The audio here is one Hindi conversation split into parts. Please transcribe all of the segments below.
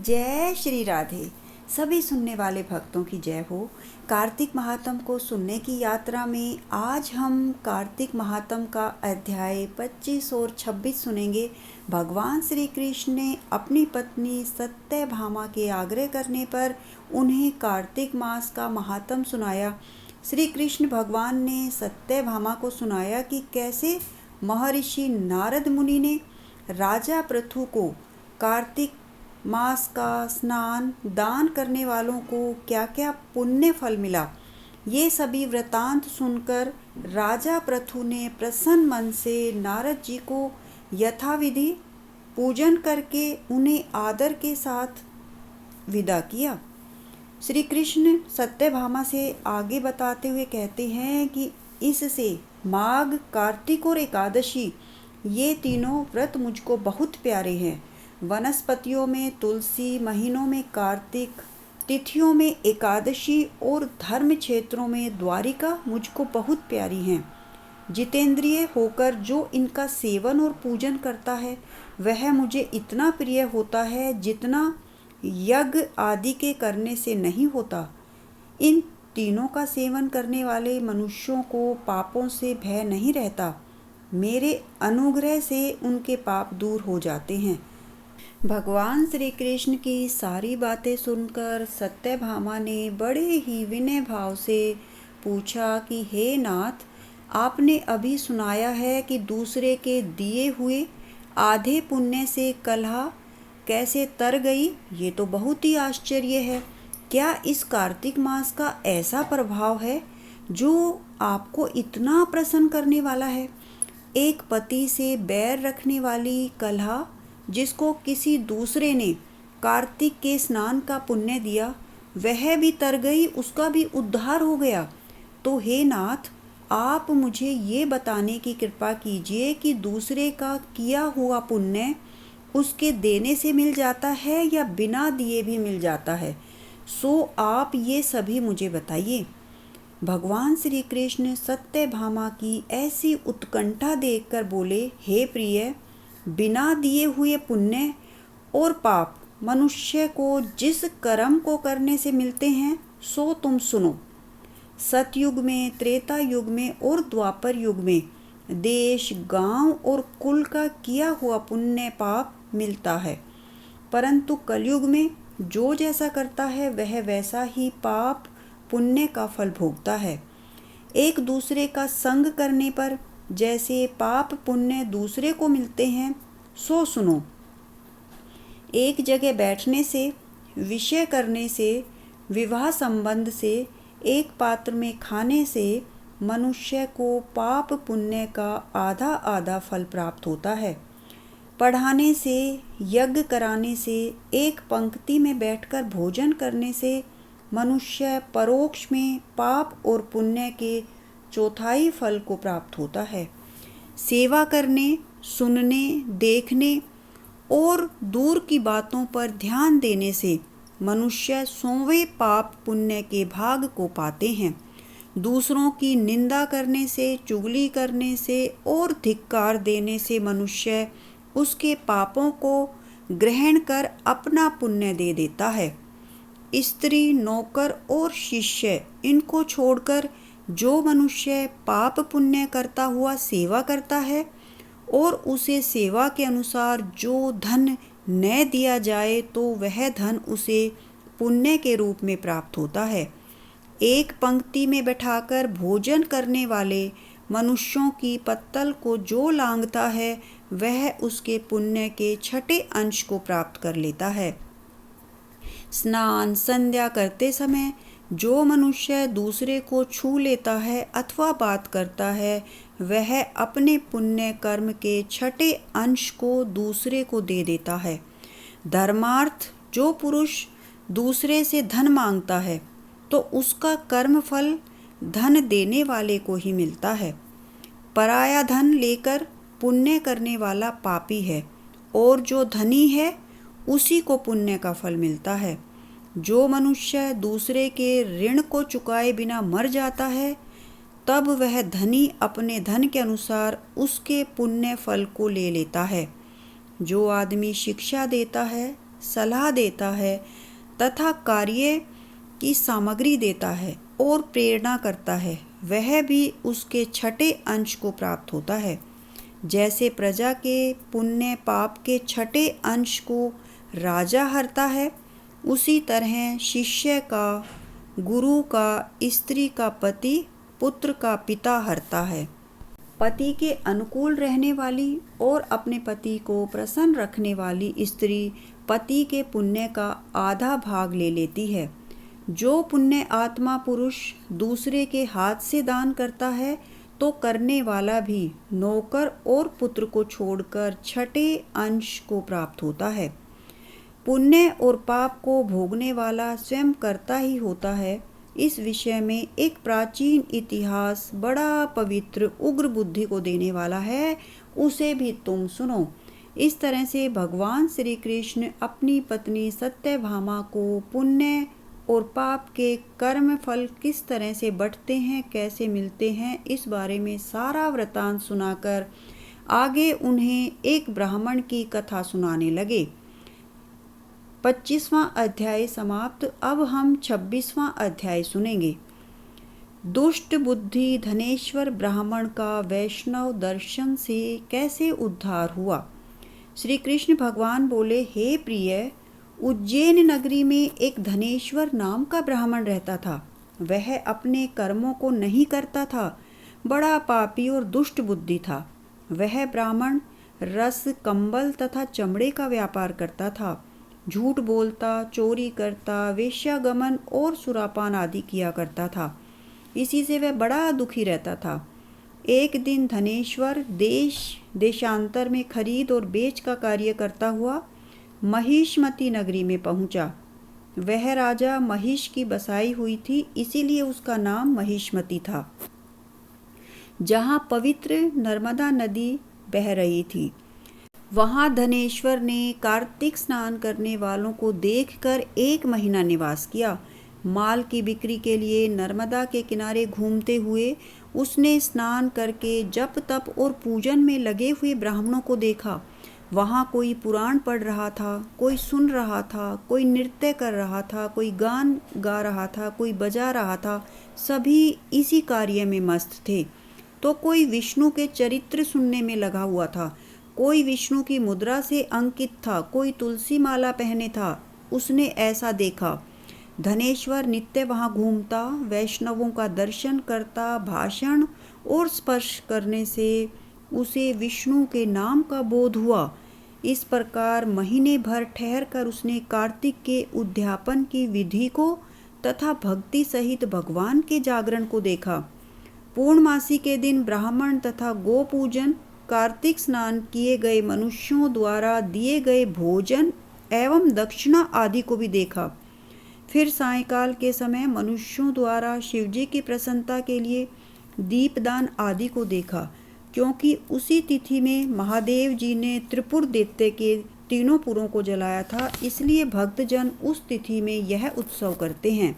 जय श्री राधे। सभी सुनने वाले भक्तों की जय हो। कार्तिक महात्म को सुनने की यात्रा में आज हम कार्तिक महात्म का अध्याय 25 और 26 सुनेंगे। भगवान श्री कृष्ण ने अपनी पत्नी सत्यभामा के आग्रह करने पर उन्हें कार्तिक मास का महात्म सुनाया। श्री कृष्ण भगवान ने सत्यभामा को सुनाया कि कैसे महर्षि नारद मुनि ने राजा पृथु को कार्तिक मास का स्नान दान करने वालों को क्या क्या पुण्य फल मिला। ये सभी वृतांत सुनकर राजा पृथु ने प्रसन्न मन से नारद जी को यथाविधि पूजन करके उन्हें आदर के साथ विदा किया। श्री कृष्ण सत्यभामा से आगे बताते हुए कहते हैं कि इससे माघ, कार्तिक और एकादशी ये तीनों व्रत मुझको बहुत प्यारे हैं। वनस्पतियों में तुलसी, महीनों में कार्तिक, तिथियों में एकादशी और धर्म क्षेत्रों में द्वारिका मुझको बहुत प्यारी हैं। जितेंद्रिय होकर जो इनका सेवन और पूजन करता है वह मुझे इतना प्रिय होता है जितना यज्ञ आदि के करने से नहीं होता। इन तीनों का सेवन करने वाले मनुष्यों को पापों से भय नहीं रहता। मेरे अनुग्रह से उनके पाप दूर हो जाते हैं। भगवान श्री कृष्ण की सारी बातें सुनकर सत्यभामा ने बड़े ही विनय भाव से पूछा कि हे नाथ, आपने अभी सुनाया है कि दूसरे के दिए हुए आधे पुण्य से कलह कैसे तर गई। ये तो बहुत ही आश्चर्य है। क्या इस कार्तिक मास का ऐसा प्रभाव है जो आपको इतना प्रसन्न करने वाला है। एक पति से बैर रखने वाली कलह जिसको किसी दूसरे ने कार्तिक के स्नान का पुण्य दिया वह भी तर गई, उसका भी उद्धार हो गया। तो हे नाथ, आप मुझे ये बताने की कृपा कीजिए कि दूसरे का किया हुआ पुण्य उसके देने से मिल जाता है या बिना दिए भी मिल जाता है। सो आप ये सभी मुझे बताइए। भगवान श्री कृष्ण सत्यभामा की ऐसी उत्कंठा देखकर बोले, हे प्रिय, बिना दिए हुए पुण्य और पाप मनुष्य को जिस कर्म को करने से मिलते हैं सो तुम सुनो। सतयुग में, त्रेता युग में और द्वापर युग में देश, गांव और कुल का किया हुआ पुण्य पाप मिलता है, परंतु कलयुग में जो जैसा करता है वह वैसा ही पाप पुण्य का फल भोगता है। एक दूसरे का संग करने पर जैसे पाप पुण्य दूसरे को मिलते हैं सो सुनो। एक जगह बैठने से, विषय करने से, विवाह संबंध से, एक पात्र में खाने से मनुष्य को पाप पुण्य का आधा आधा फल प्राप्त होता है। पढ़ाने से, यज्ञ कराने से, एक पंक्ति में बैठकर भोजन करने से मनुष्य परोक्ष में पाप और पुण्य के चौथाई फल को प्राप्त होता है। सेवा करने, सुनने, देखने और दूर की बातों पर ध्यान देने से मनुष्य 100वें पाप पुण्य के भाग को पाते हैं। दूसरों की निंदा करने से, चुगली करने से और धिक्कार देने से मनुष्य उसके पापों को ग्रहण कर अपना पुण्य दे देता है। स्त्री, नौकर और शिष्य इनको छोड़कर जो मनुष्य पाप पुण्य करता हुआ सेवा करता है और उसे सेवा के अनुसार जो धन न दिया जाए तो वह धन उसे पुण्य के रूप में प्राप्त होता है। एक पंक्ति में बैठाकर भोजन करने वाले मनुष्यों की पत्तल को जो लांघता है वह उसके पुण्य के छठे अंश को प्राप्त कर लेता है। स्नान संध्या करते समय जो मनुष्य दूसरे को छू लेता है अथवा बात करता है वह अपने पुण्य कर्म के छठे अंश को दूसरे को दे देता है। धर्मार्थ जो पुरुष दूसरे से धन मांगता है तो उसका कर्म फल धन देने वाले को ही मिलता है। पराया धन लेकर पुण्य करने वाला पापी है और जो धनी है उसी को पुण्य का फल मिलता है। जो मनुष्य दूसरे के ऋण को चुकाए बिना मर जाता है तब वह धनी अपने धन के अनुसार उसके पुण्य फल को ले लेता है। जो आदमी शिक्षा देता है सलाह देता है तथा कार्य की सामग्री देता है और प्रेरणा करता है, वह भी उसके छठे अंश को प्राप्त होता है। जैसे प्रजा के पुण्य पाप के छठे अंश को राजा हरता है, उसी तरह शिष्य का, गुरु का, स्त्री का पति, पुत्र का पिता हरता है। पति के अनुकूल रहने वाली और अपने पति को प्रसन्न रखने वाली स्त्री पति के पुण्य का आधा भाग ले लेती है। जो पुण्य आत्मा पुरुष दूसरे के हाथ से दान करता है, तो करने वाला भी नौकर और पुत्र को छोड़कर छठे अंश को प्राप्त होता है। पुण्य और पाप को भोगने वाला स्वयं करता ही होता है। इस विषय में एक प्राचीन इतिहास बड़ा पवित्र उग्र बुद्धि को देने वाला है, उसे भी तुम सुनो। इस तरह से भगवान श्री कृष्ण अपनी पत्नी सत्यभामा को पुण्य और पाप के कर्म फल किस तरह से बंटते हैं, कैसे मिलते हैं, इस बारे में सारा वृतांत सुनाकर आगे उन्हें एक ब्राह्मण की कथा सुनाने लगे। 25वां अध्याय समाप्त। अब हम 26वां अध्याय सुनेंगे। दुष्ट बुद्धि धनेश्वर ब्राह्मण का वैष्णव दर्शन से कैसे उद्धार हुआ। श्री कृष्ण भगवान बोले, हे प्रिय, उज्जैन नगरी में एक धनेश्वर नाम का ब्राह्मण रहता था। वह अपने कर्मों को नहीं करता था, बड़ा पापी और दुष्ट बुद्धि था। वह ब्राह्मण रस, कंबल तथा चमड़े का व्यापार करता था। झूठ बोलता, चोरी करता, वेश्यागमन और सुरापान आदि किया करता था। इसी से वह बड़ा दुखी रहता था। एक दिन धनेश्वर देश देशांतर में खरीद और बेच का कार्य करता हुआ महिष्मती नगरी में पहुंचा। वह राजा महिष की बसाई हुई थी, इसीलिए उसका नाम महिष्मती था, जहां पवित्र नर्मदा नदी बह रही थी। वहां धनेश्वर ने कार्तिक स्नान करने वालों को देखकर 1 महीना निवास किया। माल की बिक्री के लिए नर्मदा के किनारे घूमते हुए उसने स्नान करके जप तप और पूजन में लगे हुए ब्राह्मणों को देखा। वहाँ कोई पुराण पढ़ रहा था, कोई सुन रहा था, कोई नृत्य कर रहा था, कोई गान गा रहा था, कोई बजा रहा था। सभी इसी कार्य में मस्त थे। तो कोई विष्णु के चरित्र सुनने में लगा हुआ था, कोई विष्णु की मुद्रा से अंकित था, कोई तुलसी माला पहने था। उसने ऐसा देखा। धनेश्वर नित्य वहाँ घूमता, वैष्णवों का दर्शन करता, भाषण और स्पर्श करने से उसे विष्णु के नाम का बोध हुआ। इस प्रकार महीने भर ठहरकर उसने कार्तिक के उद्यापन की विधि को तथा भक्ति सहित भगवान के जागरण को देखा। पूर्णमासी के दिन ब्राह्मण तथा गो पूजन, कार्तिक स्नान किए गए मनुष्यों द्वारा दिए गए भोजन एवं दक्षिणा आदि को भी देखा। फिर सायंकाल के समय मनुष्यों द्वारा शिवजी की प्रसन्नता के लिए दीपदान आदि को देखा, क्योंकि उसी तिथि में महादेव जी ने त्रिपुर दैत्य के तीनों पुरों को जलाया था, इसलिए भक्तजन उस तिथि में यह उत्सव करते हैं।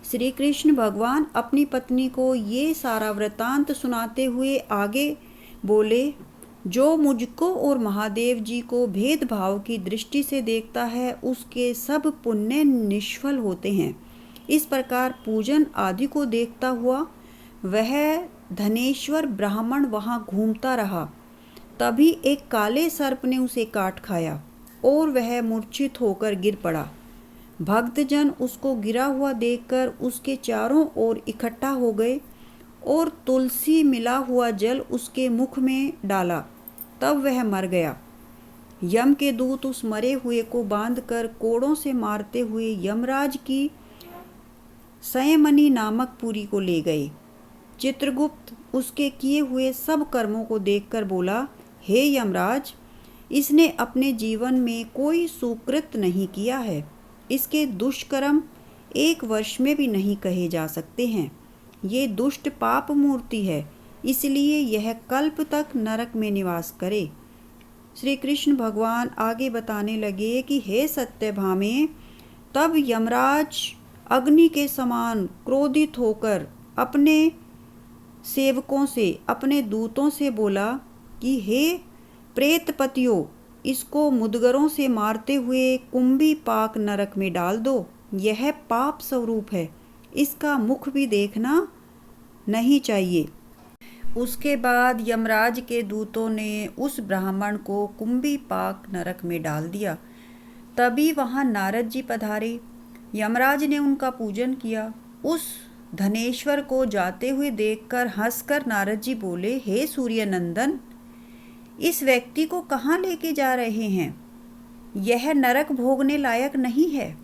श्री कृष्ण भगवान अपनी पत्नी को ये सारा वृतांत सुनाते हुए आगे बोले, जो मुझको और महादेव जी को भेदभाव की दृष्टि से देखता है, उसके सब पुण्य निष्फल होते हैं। इस प्रकार पूजन आदि को देखता हुआ वह धनेश्वर ब्राह्मण वहाँ घूमता रहा। तभी एक काले सर्प ने उसे काट खाया और वह मूर्छित होकर गिर पड़ा। भक्तजन उसको गिरा हुआ देखकर उसके चारों ओर इकट्ठा हो गए और तुलसी मिला हुआ जल उसके मुख में डाला। तब वह मर गया। यम के दूत उस मरे हुए को बांधकर कोड़ों से मारते हुए यमराज की संयमनी नामक पुरी को ले गए। चित्रगुप्त उसके किए हुए सब कर्मों को देखकर बोला, हे यमराज, इसने अपने जीवन में कोई सुकृत नहीं किया है। इसके दुष्कर्म 1 वर्ष में भी नहीं कहे जा सकते हैं। ये दुष्ट पाप मूर्ति है, इसलिए यह कल्प तक नरक में निवास करे। श्री कृष्ण भगवान आगे बताने लगे कि हे सत्यभामे, तब यमराज अग्नि के समान क्रोधित होकर अपने सेवकों से, अपने दूतों से बोला कि हे प्रेतपतियों, इसको मुदगरों से मारते हुए कुंभी पाक नरक में डाल दो। यह पाप स्वरूप है, इसका मुख भी देखना नहीं चाहिए। उसके बाद यमराज के दूतों ने उस ब्राह्मण को कुंभी पाक नरक में डाल दिया। तभी वहाँ नारद जी पधारे। यमराज ने उनका पूजन किया। उस धनेश्वर को जाते हुए देखकर हंसकर नारद जी बोले, हे सूर्यनंदन, इस व्यक्ति को कहाँ लेके जा रहे हैं? यह नरक भोगने लायक नहीं है,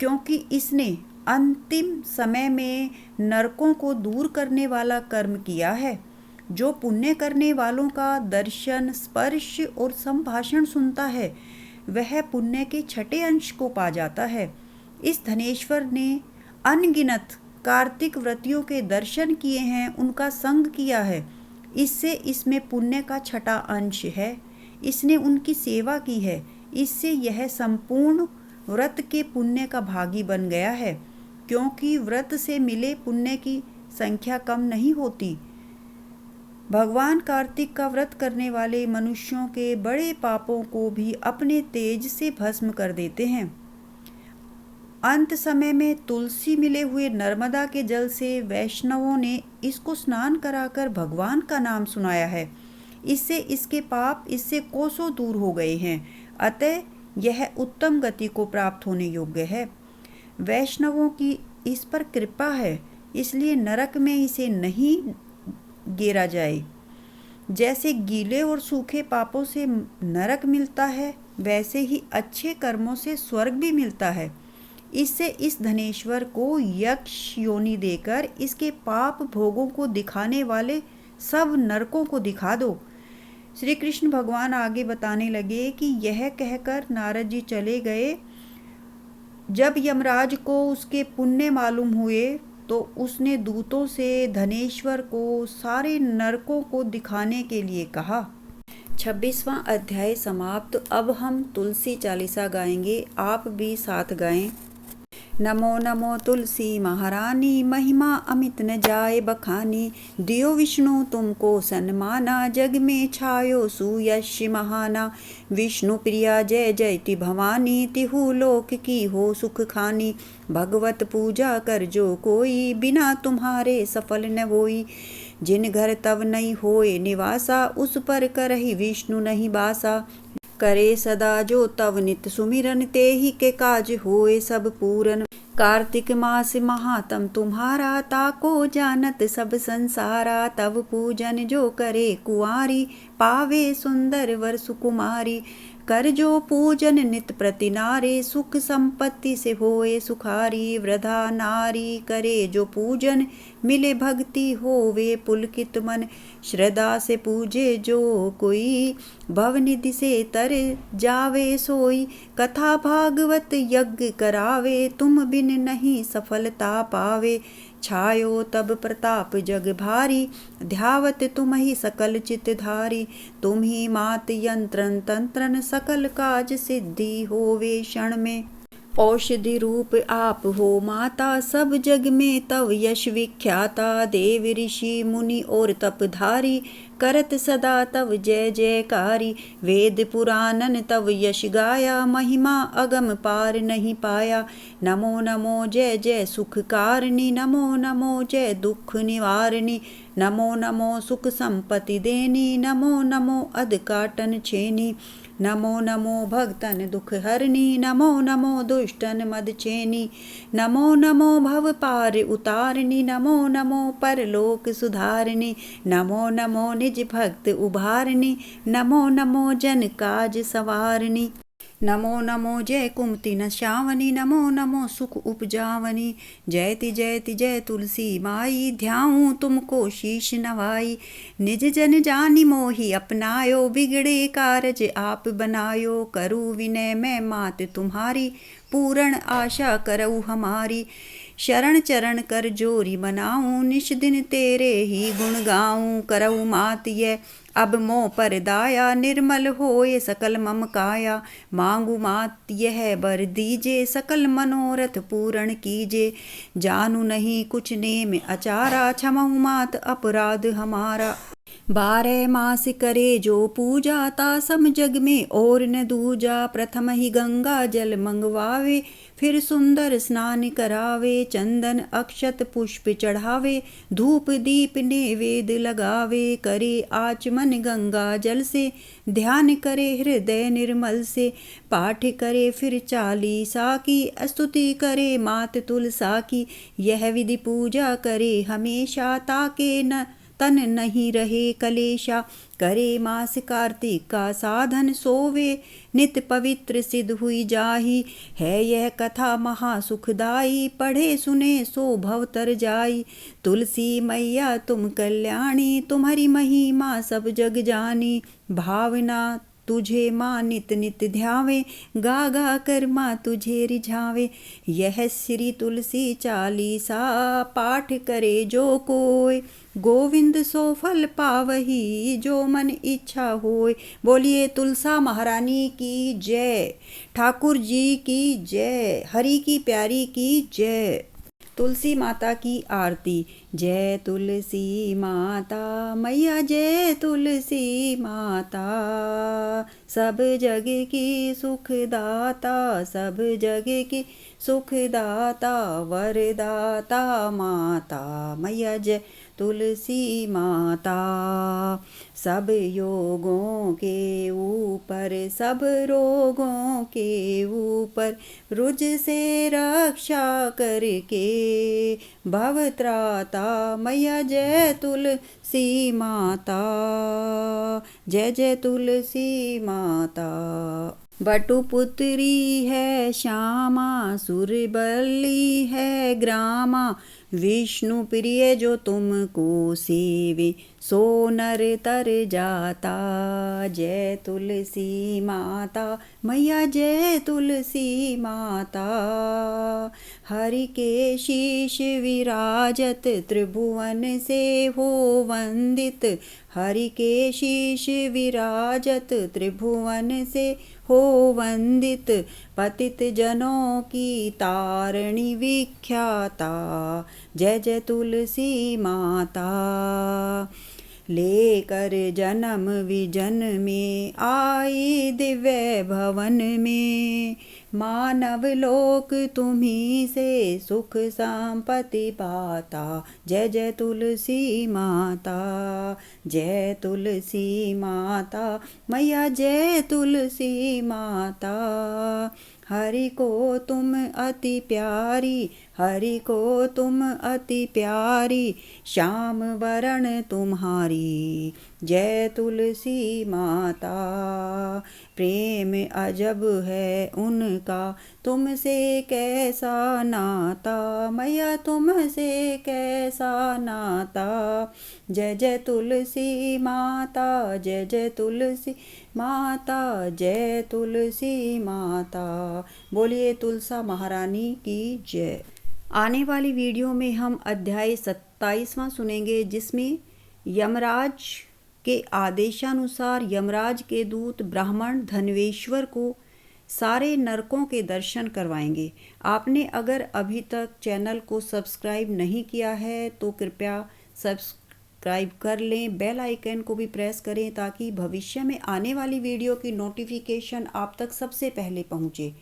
क्योंकि इसने अंतिम समय में नरकों को दूर करने वाला कर्म किया है। जो पुण्य करने वालों का दर्शन, स्पर्श और संभाषण सुनता है, वह पुण्य के छठे अंश को पा जाता है। इस धनेश्वर ने अनगिनत कार्तिक व्रतियों के दर्शन किए हैं, उनका संग किया है। इससे इसमें पुण्य का छठा अंश है। इसने उनकी सेवा की है, इससे यह संपूर्ण व्रत के पुण्य का भागी बन गया है। क्योंकि व्रत से मिले पुण्य की संख्या कम नहीं होती। भगवान कार्तिक का व्रत करने वाले मनुष्यों के बड़े पापों को भी अपने तेज से भस्म कर देते हैं। अंत समय में तुलसी मिले हुए नर्मदा के जल से वैष्णवों ने इसको स्नान कराकर भगवान का नाम सुनाया है। इससे इसके पाप इससे कोसों दूर हो गए हैं। अतः यह उत्तम गति को प्राप्त होने योग्य है। वैष्णवों की इस पर कृपा है, इसलिए नरक में इसे नहीं गिरा जाए। जैसे गीले और सूखे पापों से नरक मिलता है, वैसे ही अच्छे कर्मों से स्वर्ग भी मिलता है। इससे इस धनेश्वर को यक्ष योनि देकर इसके पाप भोगों को दिखाने वाले सब नरकों को दिखा दो। श्री कृष्ण भगवान आगे बताने लगे कि यह कहकर नारद जी चले गए। जब यमराज को उसके पुण्य मालूम हुए तो उसने दूतों से धनेश्वर को सारे नरकों को दिखाने के लिए कहा। 26वां अध्याय समाप्त। अब हम तुलसी चालीसा गाएंगे, आप भी साथ गाएं। नमो नमो तुलसी महारानी, महिमा अमित न जाए बखानी। दियो विष्णु तुमको सन्माना, जग में छायो सुयश महाना। विष्णु प्रिया जय जयति भवानी, तिहु लोक की हो सुख खानी। भगवत पूजा कर जो कोई, बिना तुम्हारे सफल न होई। जिन घर तव नहीं होए निवासा, उस पर करहि विष्णु नहीं बासा। करे सदा जो तव नित सुमिरन, ते ही के काज होए सब पूरन। कार्तिक मास महात्म तुम्हारा, ताको जानत सब संसारा। तव पूजन जो करे कुंवारी, पावे सुंदर वर सुकुमारी। कर जो पूजन नित प्रति नारे, सुख संपत्ति से होए सुखारी। वृद्धा नारी करे जो पूजन, मिले भक्ति होवे पुलकित मन। श्रद्धा से पूजे जो कोई, भवनिधि से तर जावे सोई। कथा भागवत यज्ञ करावे, तुम बिन नहीं सफलता पावे। छायो तब प्रताप जग भारी, ध्यावत तुम ही सकल चित धारी। तुम ही मात यंत्रन तंत्रन, सकल काज सिद्धि होवे क्षण में। औषधि रूप आप हो माता, सब जग में तव यश विख्याता। देव ऋषि मुनि और तपधारी, करत सदा तव जय जयकारी। वेद पुराणन तव यश गाया, महिमा अगम पार नहीं पाया। नमो नमो जय जय सुख कारणी, नमो नमो जय दुख निवारणी। नमो नमो सुख संपत्ति देनी, नमो नमो अध काटन छेनी। नमो नमो भक्तन दुख हरणी, नमो नमो दुष्टन मद छेनी। नमो नमो भव पार उतारणी, नमो नमो परलोक सुधारणी। नमो नमो निज भक्त उभारणी, नमो नमो जन काज सवारणी। नमो नमो जय कुमति नशावनी, नमो नमो सुख उपजावनी। जयति जयति जय तुलसी माई, ध्याऊं तुमको शीश नवाई। निज जन जानि मोहि अपनायो, बिगड़े कारज आप बनायो। करूँ विनय मैं मात तुम्हारी, पूर्ण आशा करऊ हमारी। शरण चरण कर जोरी मनाऊं, निश दिन तेरे ही गुण गाऊं। करऊ मात यह अब मोह पर दाया, निर्मल होए सकल मम काया। मांगू मात यह बर दीजे, सकल मनोरथ पूर्ण कीजे। जानू नहीं कुछ नेम अचारा, क्षमऊ मात अपराध हमारा। बारह मास करे जो पूजा ता सम जग में और न दूजा। प्रथम ही गंगा जल मंगवावे फिर सुंदर स्नान करावे। चंदन अक्षत पुष्प चढ़ावे धूप दीप नैवेद्य लगावे। करे आचमन गंगा जल से ध्यान करे हृदय निर्मल से। पाठ करे फिर चालीसा की स्तुति करे मात तुलसा की। यह विधि पूजा करे हमेशा ताके न तन नहीं रहे कलेशा। करे मास कार्तिक का साधन सोवे नित पवित्र सिद्ध हुई जाही। है यह कथा महासुखदाई पढ़े सुने सो भव तर जाई। तुलसी मैया तुम कल्याणी तुम्हारी महिमा सब जग जानी। भावना तुझे माँ नित नित ध्यावे गा गा कर माँ तुझे रिझावे। यह श्री तुलसी चालीसा पाठ करे जो कोय। गोविंद सो फल पावही जो मन इच्छा होय। बोलिए तुलसा महारानी की जय, ठाकुर जी की जय, हरि की प्यारी की जय। तुलसी माता की आरती। जय तुलसी माता मैया जय तुलसी माता। सब जग की सुखदाता सब जग की सुखदाता वरदाता माता मैया जय तुलसी माता। सब योगों के ऊपर सब रोगों के ऊपर रुज से रक्षा करके भवत्राता मैया जय तुलसी माता। जय जय तुलसी माता। बटुपुत्री है श्यामा सुरबली है ग्रामा। विष्णु प्रिय जो तुमको सेवे सो नर तर जाता। जय तुलसी माता मैया जय तुलसी माता। हरि के शीश विराजत त्रिभुवन से हो वंदित। हरि के शीश विराजत त्रिभुवन से हो वंदित। पतित जनों की तारणी विख्याता। जय जय तुलसी माता। लेकर जन्म विजन में आई दिव्य भवन में। मानव लोक तुम्ही से सुख संपत्ति पाता। जय जय तुलसी माता। जय तुलसी माता मैया जय तुलसी माता। हरि को तुम अति प्यारी हरि को तुम अति प्यारी। श्याम वरण तुम्हारी जय तुलसी माता। प्रेम अजब है उनका तुमसे कैसा नाता। मैया तुमसे कैसा नाता। जय जय तुलसी माता जय जय तुलसी माता जय तुलसी माता। बोलिए तुलसा महारानी की जय। आने वाली वीडियो में हम अध्याय 27वां सुनेंगे जिसमें यमराज के आदेशानुसार यमराज के दूत ब्राह्मण धनवेश्वर को सारे नरकों के दर्शन करवाएंगे। आपने अगर अभी तक चैनल को सब्सक्राइब नहीं किया है तो कृपया सब्सक्राइब कर लें। बेल आइकन को भी प्रेस करें ताकि भविष्य में आने वाली वीडियो की नोटिफिकेशन आप तक सबसे पहले पहुंचे।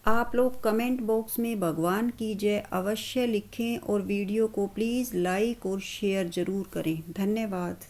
आप लोग कमेंट बॉक्स में भगवान की जय अवश्य लिखें और वीडियो को प्लीज़ लाइक और शेयर ज़रूर करें। धन्यवाद।